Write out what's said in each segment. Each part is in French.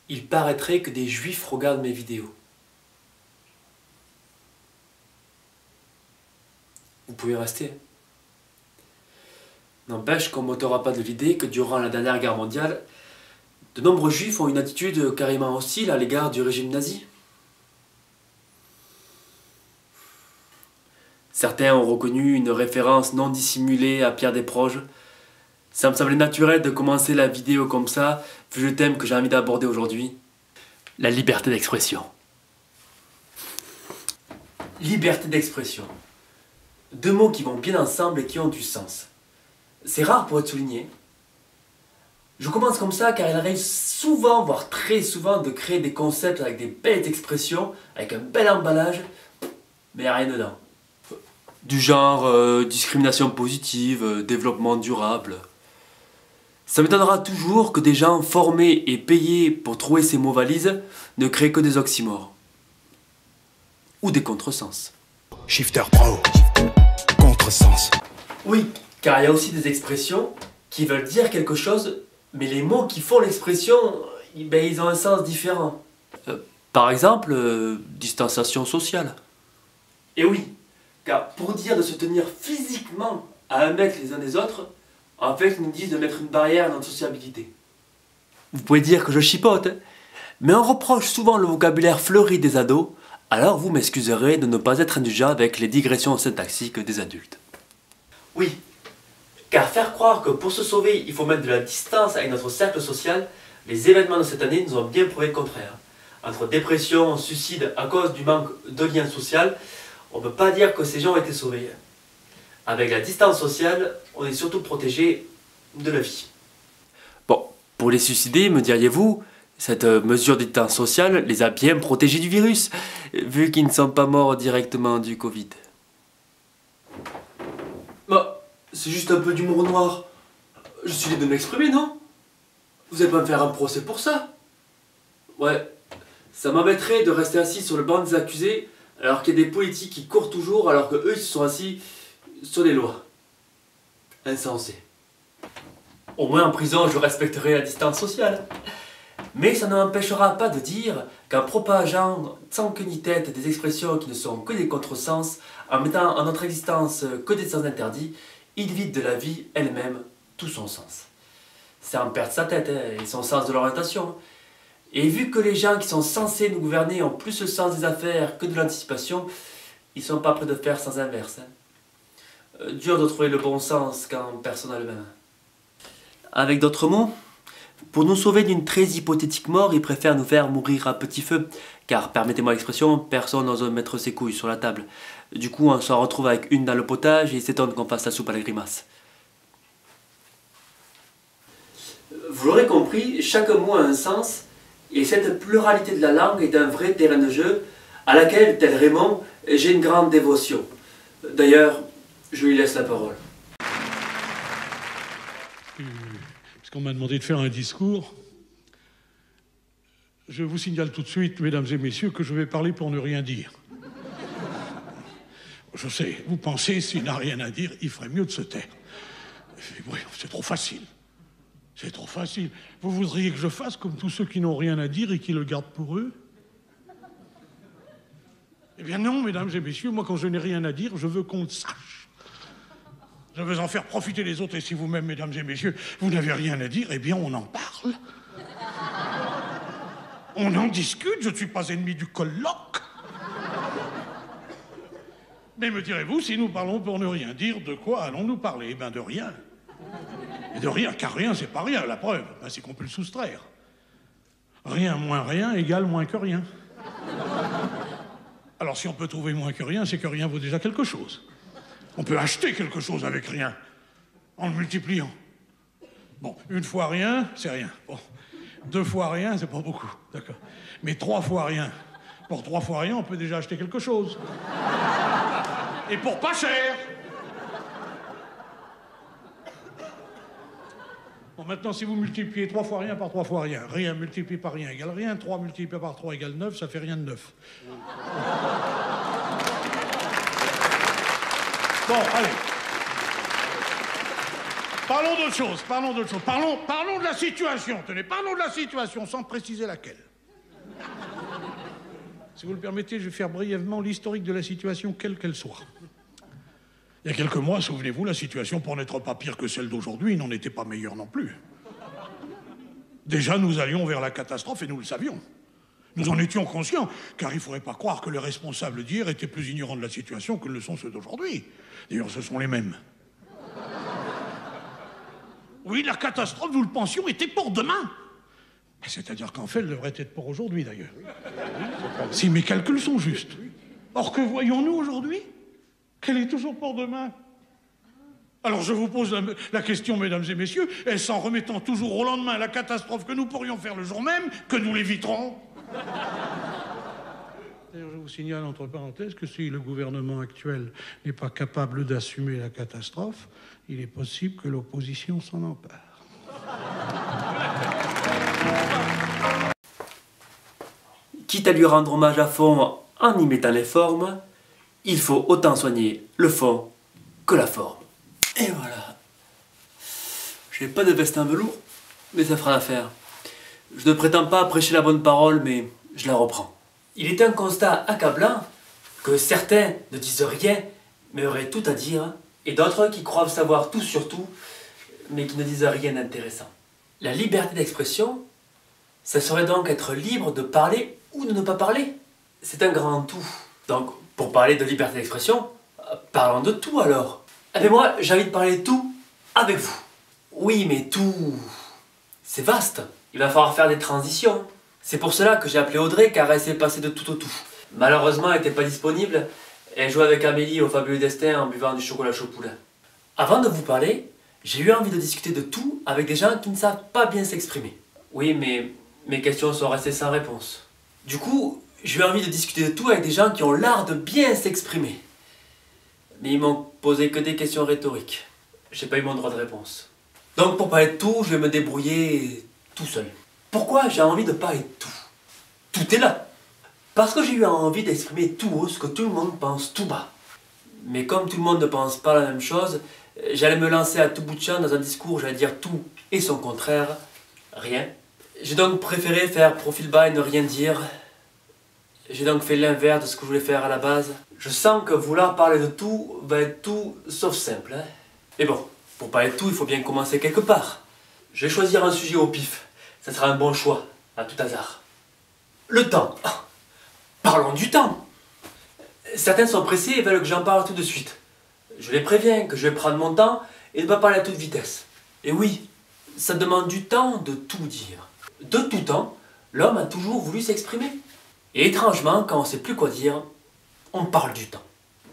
Il paraîtrait que des juifs regardent mes vidéos. Vous pouvez rester. N'empêche qu'on m'ôtera pas de l'idée que durant la dernière guerre mondiale, de nombreux juifs ont une attitude carrément hostile à l'égard du régime nazi. Certains ont reconnu une référence non dissimulée à Pierre Desproges. Ça me semblait naturel de commencer la vidéo comme ça, vu le thème que j'ai envie d'aborder aujourd'hui. La liberté d'expression. Liberté d'expression. Deux mots qui vont bien ensemble et qui ont du sens. C'est rare pour être souligné. Je commence comme ça car il arrive souvent, voire très souvent, de créer des concepts avec des belles expressions, avec un bel emballage, mais il n'y a rien dedans. Du genre discrimination positive, développement durable. Ça m'étonnera toujours que des gens formés et payés pour trouver ces mots valises ne créent que des oxymores. Ou des contresens. Shifter Pro, contresens. Oui, car il y a aussi des expressions qui veulent dire quelque chose, mais les mots qui font l'expression, ils ont un sens différent. Par exemple, distanciation sociale. Et oui, car pour dire de se tenir physiquement à 1 mètre les uns des autres, en fait, ils nous disent de mettre une barrière à notre sociabilité. Vous pouvez dire que je chipote, mais on reproche souvent le vocabulaire fleuri des ados, alors vous m'excuserez de ne pas être indulgent avec les digressions syntaxiques des adultes. Oui, car faire croire que pour se sauver, il faut mettre de la distance avec notre cercle social, les événements de cette année nous ont bien prouvé le contraire. Entre dépression, suicide à cause du manque de lien social, on ne peut pas dire que ces gens ont été sauvés. Avec la distance sociale, on est surtout protégé de la vie. Bon, pour les suicider, me diriez-vous, cette mesure de distance sociale les a bien protégés du virus, vu qu'ils ne sont pas morts directement du Covid. Bah, c'est juste un peu d'humour noir. Je suis libre de m'exprimer, non? Vous allez pas me faire un procès pour ça? Ouais, ça m'embêterait de rester assis sur le banc des accusés, alors qu'il y a des politiques qui courent toujours, alors que eux ils se sont assis sur des lois. Insensé. Au moins en prison, je respecterai la distance sociale. Mais ça ne m'empêchera pas de dire qu'en propageant sans queue ni tête des expressions qui ne sont que des contresens, en mettant en notre existence que des sens interdits, il vide de la vie elle-même tout son sens. C'est en perdre sa tête et son sens de l'orientation. Et vu que les gens qui sont censés nous gouverner ont plus le sens des affaires que de l'anticipation, ils sont pas prêts de faire sans inverse. Dur de trouver le bon sens quand personne n'a le même. Avec d'autres mots, pour nous sauver d'une très hypothétique mort, ils préfèrent nous faire mourir à petit feu, car, permettez-moi l'expression, personne n'ose mettre ses couilles sur la table. Du coup, on s'en retrouve avec une dans le potage et s'étonne qu'on fasse la soupe à la grimace. Vous l'aurez compris, chaque mot a un sens, et cette pluralité de la langue est un vrai terrain de jeu à laquelle, tel Raymond, j'ai une grande dévotion. D'ailleurs, je lui laisse la parole. Puisqu'on m'a demandé de faire un discours, je vous signale tout de suite, mesdames et messieurs, que je vais parler pour ne rien dire. Je sais, vous pensez, s'il n'a rien à dire, il ferait mieux de se taire. Oui, c'est trop facile. C'est trop facile. Vous voudriez que je fasse comme tous ceux qui n'ont rien à dire et qui le gardent pour eux? Eh bien non, mesdames et messieurs, moi quand je n'ai rien à dire, je veux qu'on le sache. Je veux en faire profiter les autres, et si vous-même, mesdames et messieurs, vous n'avez rien à dire, eh bien on en parle. On en discute, je ne suis pas ennemi du colloque. Mais me direz-vous, si nous parlons pour ne rien dire, de quoi allons-nous parler? Eh bien de rien. Et de rien, car rien, c'est pas rien, la preuve, ben, c'est qu'on peut le soustraire. Rien moins rien égale moins que rien. Alors si on peut trouver moins que rien, c'est que rien vaut déjà quelque chose. On peut acheter quelque chose avec rien, en le multipliant. Bon, 1 fois rien, c'est rien. Bon, 2 fois rien, c'est pas beaucoup, d'accord. Mais 3 fois rien. Pour 3 fois rien, on peut déjà acheter quelque chose. Et pour pas cher. Bon, maintenant, si vous multipliez 3 fois rien par 3 fois rien, rien multiplié par rien égale rien, 3 multiplié par 3 égale 9, ça fait rien de 9. Bon, allez. Parlons d'autre chose, parlons d'autre chose. Parlons de la situation, tenez, parlons de la situation, sans préciser laquelle. Si vous le permettez, je vais faire brièvement l'historique de la situation, quelle qu'elle soit. Il y a quelques mois, souvenez-vous, la situation, pour n'être pas pire que celle d'aujourd'hui, n'en était pas meilleure non plus. Déjà, nous allions vers la catastrophe et nous le savions. Nous en étions conscients, car il ne faudrait pas croire que les responsables d'hier étaient plus ignorants de la situation que ne le sont ceux d'aujourd'hui. D'ailleurs, ce sont les mêmes. Oui, la catastrophe, nous le pensions, était pour demain. C'est-à-dire qu'en fait, elle devrait être pour aujourd'hui, d'ailleurs. Si mes calculs sont justes. Or, que voyons-nous aujourd'hui? Qu'elle est toujours pour demain. Alors, je vous pose la question, mesdames et messieurs, est-ce en remettant toujours au lendemain la catastrophe que nous pourrions faire le jour même que nous l'éviterons? D'ailleurs, je vous signale, entre parenthèses, que si le gouvernement actuel n'est pas capable d'assumer la catastrophe, il est possible que l'opposition s'en empare. Quitte à lui rendre hommage à fond en y mettant les formes, il faut autant soigner le fond que la forme. Et voilà. J'ai pas de veste en velours, mais ça fera l'affaire. Je ne prétends pas prêcher la bonne parole, mais je la reprends. Il est un constat accablant que certains ne disent rien, mais auraient tout à dire, et d'autres qui croient savoir tout sur tout, mais qui ne disent rien d'intéressant. La liberté d'expression, ça serait donc être libre de parler ou de ne pas parler. C'est un grand tout. Donc, pour parler de liberté d'expression, parlons de tout alors. Eh bien moi, j'ai envie de parler de tout avec vous. Oui, mais tout, c'est vaste. Il va falloir faire des transitions. C'est pour cela que j'ai appelé Audrey, car elle s'est passée de tout au tout. Malheureusement, elle n'était pas disponible. Elle jouait avec Amélie au Fabuleux Destin en buvant du chocolat chaud poulain. Avant de vous parler, j'ai eu envie de discuter de tout avec des gens qui ne savent pas bien s'exprimer. Oui, mais mes questions sont restées sans réponse. Du coup, j'ai eu envie de discuter de tout avec des gens qui ont l'art de bien s'exprimer. Mais ils m'ont posé que des questions rhétoriques. J'ai pas eu mon droit de réponse. Donc pour parler de tout, je vais me débrouiller tout seul. Pourquoi j'ai envie de parler de tout? Tout est là. Parce que j'ai eu envie d'exprimer tout haut ce que tout le monde pense tout bas. Mais comme tout le monde ne pense pas la même chose, j'allais me lancer à tout bout de champ dans un discours, j'allais dire tout et son contraire, rien. J'ai donc préféré faire profil bas et ne rien dire. J'ai donc fait l'inverse de ce que je voulais faire à la base. Je sens que vouloir parler de tout va être tout sauf simple. Hein. Mais bon, pour parler de tout, il faut bien commencer quelque part. Je vais choisir un sujet au pif. Ça sera un bon choix, à tout hasard. Le temps. Parlons du temps. Certains sont pressés et veulent que j'en parle tout de suite. Je les préviens que je vais prendre mon temps et ne pas parler à toute vitesse. Et oui, ça demande du temps de tout dire. De tout temps, l'homme a toujours voulu s'exprimer. Et étrangement, quand on ne sait plus quoi dire, on parle du temps.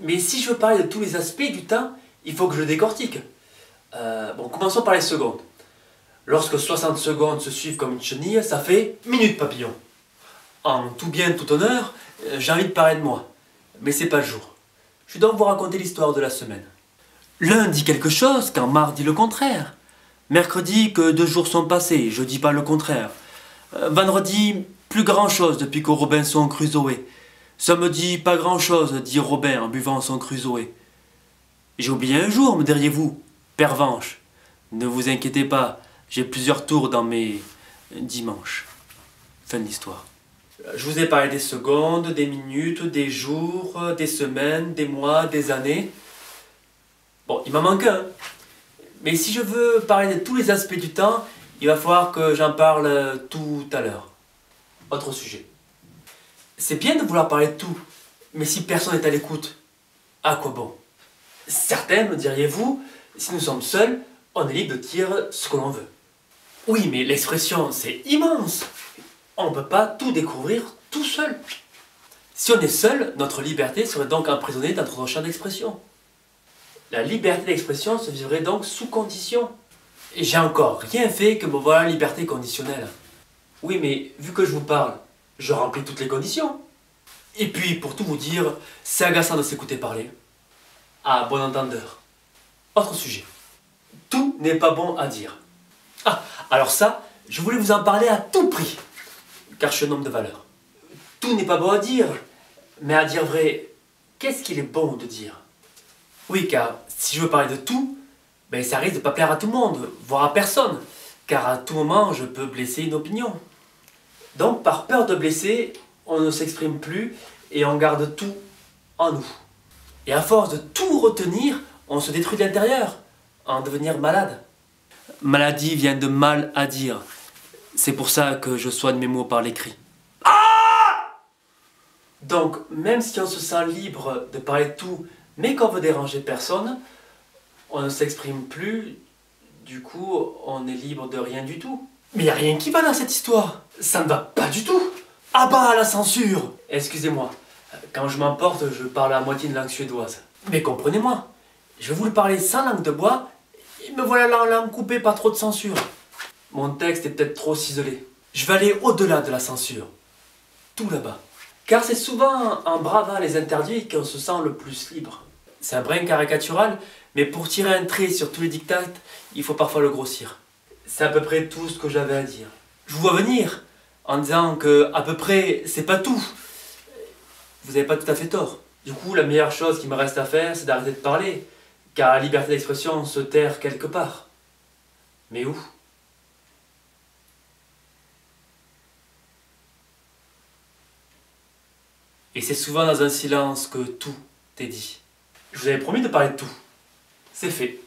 Mais si je veux parler de tous les aspects du temps, il faut que je le décortique. Bon, commençons par les secondes. Lorsque 60 secondes se suivent comme une chenille, ça fait minute papillon. En tout bien, tout honneur, j'ai envie de parler de moi. Mais c'est pas le jour. Je vais donc vous raconter l'histoire de la semaine. L'un dit quelque chose quand mardi le contraire. Mercredi que 2 jours sont passés, je dis pas le contraire. Vendredi, plus grand chose depuis que Robinson Crusoe. Samedi, pas grand chose, dit Robin en buvant son Crusoe. J'ai oublié un jour, me diriez-vous, Pervenche. Ne vous inquiétez pas, j'ai plusieurs tours dans mes dimanches. Fin de l'histoire. Je vous ai parlé des secondes, des minutes, des jours, des semaines, des mois, des années. Bon, il m'en manque un. Mais si je veux parler de tous les aspects du temps, il va falloir que j'en parle tout à l'heure. Autre sujet. C'est bien de vouloir parler de tout, mais si personne n'est à l'écoute, à quoi bon? Certains, me diriez-vous, si nous sommes seuls, on est libre de dire ce que l'on veut. Oui, mais l'expression, c'est immense. On ne peut pas tout découvrir tout seul. Si on est seul, notre liberté serait donc emprisonnée dans notre champ d'expression. La liberté d'expression se vivrait donc sous condition. Et j'ai encore rien fait que me voilà liberté conditionnelle. Oui, mais vu que je vous parle, je remplis toutes les conditions. Et puis, pour tout vous dire, c'est agaçant de s'écouter parler. À bon entendeur. Autre sujet. Tout n'est pas bon à dire. Ah, alors ça, je voulais vous en parler à tout prix. Car je suis un homme de valeur. Tout n'est pas bon à dire. Mais à dire vrai, qu'est-ce qu'il est bon de dire? Oui, car si je veux parler de tout, Mais ça risque de pas plaire à tout le monde, voire à personne, car à tout moment je peux blesser une opinion. Donc par peur de blesser, on ne s'exprime plus et on garde tout en nous. Et à force de tout retenir, on se détruit de l'intérieur, en devenir malade. Maladie vient de mal à dire. C'est pour ça que je soigne mes mots par l'écrit. Donc, même si on se sent libre de parler de tout, mais qu'on veut déranger personne, on ne s'exprime plus, du coup, on est libre de rien du tout. Mais il n'y a rien qui va dans cette histoire. Ça ne va pas du tout. Ah bah, la censure! Excusez-moi, quand je m'emporte, je parle à moitié une langue suédoise. Mais comprenez-moi, je vais vous le parler sans langue de bois, et me voilà la langue coupée, pas trop de censure. Mon texte est peut-être trop ciselé. Je vais aller au-delà de la censure. Tout là-bas. Car c'est souvent en bravant les interdits qu'on se sent le plus libre. C'est un brin caricatural, mais pour tirer un trait sur tous les dictats, il faut parfois le grossir. C'est à peu près tout ce que j'avais à dire. Je vous vois venir en disant que à peu près c'est pas tout. Vous n'avez pas tout à fait tort. Du coup, la meilleure chose qui me reste à faire, c'est d'arrêter de parler, car la liberté d'expression se terre quelque part. Mais où ? Et c'est souvent dans un silence que tout est dit. Je vous avais promis de parler de tout. C'est fait.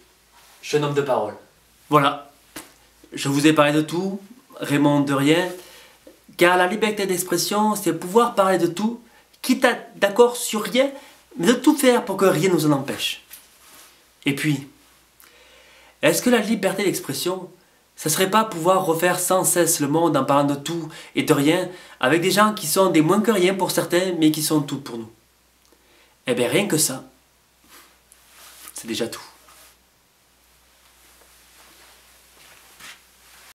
Je suis un homme de parole. Voilà. Je vous ai parlé de tout, Raymond de rien, car la liberté d'expression, c'est pouvoir parler de tout, quitte à d'accord sur rien, mais de tout faire pour que rien ne nous en empêche. Et puis, est-ce que la liberté d'expression, ça serait pas pouvoir refaire sans cesse le monde en parlant de tout et de rien, avec des gens qui sont des moins que rien pour certains, mais qui sont tout pour nous? Eh bien rien que ça, c'est déjà tout.